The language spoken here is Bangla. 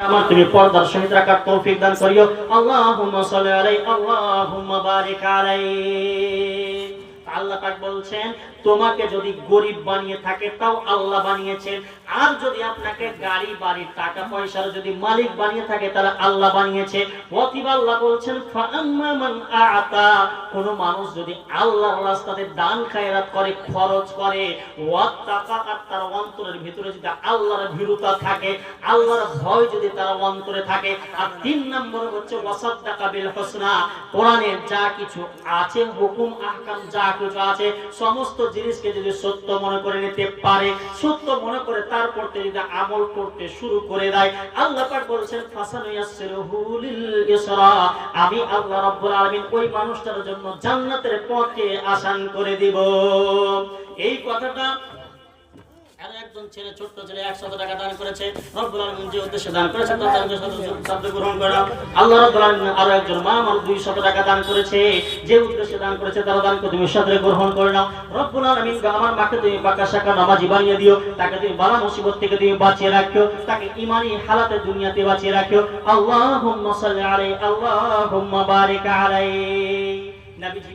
আমার তুমি পর্দার সহিত রাখার তৌফিক দান করিও। আল্লাহুম্মা সাল্লি আলাইহি আল্লাহুম্মা বারিক আলাইহি। আল্লাহ পাক বলছেন তোমাকে যদি গরিব বানিয়ে থাকে তাও আল্লাহ বানিয়েছেন, আর যদি আপনাকে গাড়ি বাড়ি টাকা পয়সার যদি মালিক বানিয়ে থাকে তাহলে আল্লাহ বানিয়েছে। অতএব আল্লাহ বলছেন ফাআম্মা মান আতা, কোন মানুষ যদি আল্লাহর রাস্তাতে দান খায়রাত করে, খরচ করে, ওয়াত্তাকা, তার অন্তরের ভিতরে যদি আল্লাহর ভীরুতা থাকে, আল্লাহর ভয় যদি তার অন্তরে থাকে, আর 3 নম্বর হচ্ছে ওয়াসাদ্দাকা বিল হুসনা, কোরআনে যা কিছু আছে হুকুম আহকাম যা কিছু আছে সমস্ত জিনিসকে যদি সত্য মনে করে নিতে পারে, সত্য মনে করে তারপর যদি আমল করতে শুরু করে দেয়, আল্লাহ পাক বলেছেন ফাসানুয়াসসিরুহু লিল ইসরা, আমি আল্লাহ রাব্বুল আলামিন ওই মানুষটার জন্য জান্নাতের পথকে আসান করে দিব। এই কথাটা আর একজন ছেলে, ছোট্ট ছেলে 100 টাকা দান করেছে, রব্বুল আলামিন যে উদ্দেশ্যে দান করেছে তার শব্দ গ্রহণ করা। আল্লাহ রাব্বুল আলামিন আরো একজন মা আমার 200 টাকা দান করেছে, যে উদ্দেশ্যে দান করেছে তার দানকে তুমি সাদরে গ্রহণ করে নাও। রব্বুল আলামিন আমার মাকে তুমি পাকা শাকা নামাজি বানিয়ে দিও, তাকে তুমি বালা মুসিবত থেকে তুমি বাঁচিয়ে রাখিও, তাকে ঈমানি হালাতে দুনিয়াতে বাঁচিয়ে রাখিও। আল্লাহুম্মা সাল্লি আলাইহি আল্লাহুম্মা বারিক আলাইহি। নবীজি